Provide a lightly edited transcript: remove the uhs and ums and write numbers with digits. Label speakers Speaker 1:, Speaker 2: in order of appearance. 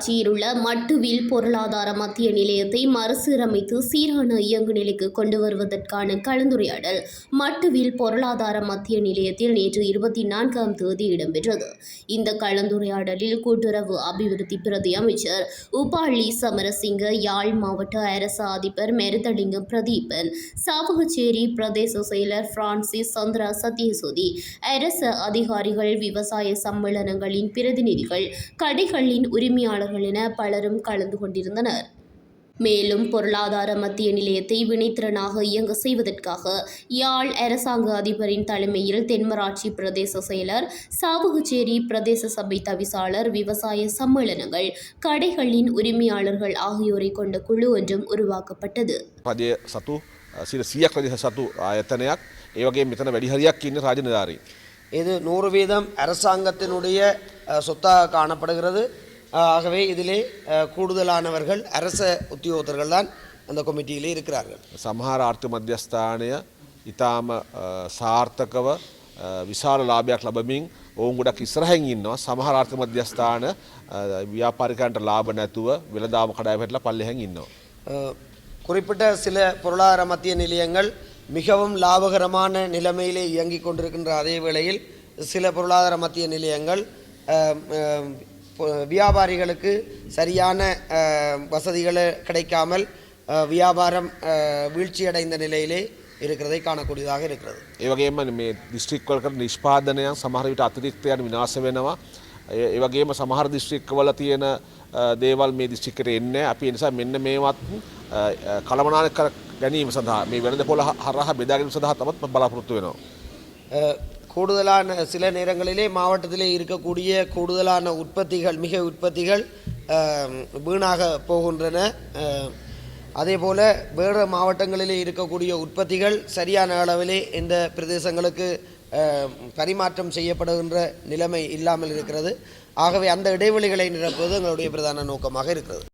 Speaker 1: தென்மராட்சியில் உள்ள மட்டுவில் பொருளாதார மத்திய நிலையத்தை மறுசீரமைத்து சீரான இயங்கு நிலைக்கு கொண்டு வருவதற்கான கலந்துரையாடல் மட்டுவில் பொருளாதார மத்திய நிலையத்தில் நேற்று 24ஆம் தேதி இடம்பெற்றது. இந்த கலந்துரையாடலில் கூட்டுறவு அபிவிருத்தி பிரதி அமைச்சர் உபாலி சமரசிங்க, யாழ் மாவட்ட அரசு அதிபர் மெருதலிங்கம் பிரதீபன், சாவகச்சேரி பிரதேச செயலர் பிரான்சிஸ் சந்திரா சத்யசோதி, அரசு அதிகாரிகள், விவசாய சம்மேளனங்களின் பிரதிநிதிகள், கடைகளின் உரிமையாளர்கள் என பலரும் கலந்து கொண்டிருந்தனர். மேலும் பொருளாதார மத்திய நிலையத்தை வினைத்திறனாக இயங்க செய்வதற்காக யாழ் அரசாங்க அதிபரின் தலைமையில் தென்மராட்சி பிரதேச செயலர், சாவகச்சேரி பிரதேச சபை தவிசாளர், விவசாய சம்மேளனங்கள், கடைகளின் உரிமையாளர்கள் ஆகியோரை கொண்ட குழு ஒன்றும் உருவாக்கப்பட்டது.
Speaker 2: இது 100% அரசாங்கத்தினுடைய சொத்தாக காணப்படுகிறது. ஆகவே இதிலே கூடுதலானவர்கள் அரச உத்தியோகத்தர்கள் தான் அந்த කොමිටිயிலே இருக்கிறார்கள்.
Speaker 3: සමහර ආර්ථික මධ්‍යස්ථානය ඊටාම සාර්ථකව විශාල ලාභයක් ලැබමින් ඔවුන් ගොඩක් ඉස්සරහින් ඉන්නවා. සමහර ආර්ථික මධ්‍යස්ථාන ව්‍යාපාරිකයන්ට ලාභ නැතුව වෙළඳාම කඩාවැටලා පල්ලෙහෙන් ඉන්නවා.
Speaker 2: குறிப்பிட்ட சில பொருளாதார மத்திய நிலையங்கள் மிகவும் லாபகரமான நிலைமையிலே இயங்கிக் கொண்டிருக்கின்ற அதே வேளையில் சில பொருளாதார மத்திய நிலையங்கள் வியாபாரிகளுக்கு சரியான வசதிகளை கிடைக்காமல் வியாபாரம் வீழ்ச்சியடைந்த நிலையிலே இருக்கிறதை காணக்கூடியதாக இருக்கிறது.
Speaker 3: ඒ වගේම මේ දිස්ත්‍රික්කවල කරන නිෂ්පාදනයන් සමහර විට අතිරික්තයන් විනාශ වෙනවා. ඒ වගේම සමහර දිස්ත්‍රික්කවල තියෙන දේවල් මේ දිස්ත්‍රික්කයට එන්නේ. අපි ඒ නිසා මෙන්න මේවත් කළමනාකරණය කර ගැනීම සඳහා මේ වෙළඳ පොළ හරහා බෙදා ගැනීම සඳහා තමයි බලාපොරොත්තු වෙනවා.
Speaker 2: கூடுதலான சில நேரங்களிலே மாவட்டத்திலே இருக்கக்கூடிய கூடுதலான உற்பத்திகள் உற்பத்திகள் வீணாக போகின்றன. அதேபோல் வேறு மாவட்டங்களிலே இருக்கக்கூடிய உற்பத்திகள் சரியான அளவிலே இந்த பிரதேசங்களுக்கு பரிமாற்றம் செய்யப்படுகின்ற நிலைமை இல்லாமல் இருக்கிறது. ஆகவே அந்த இடைவெளிகளை நிரப்புவது எங்களுடைய பிரதான நோக்கமாக இருக்கிறது.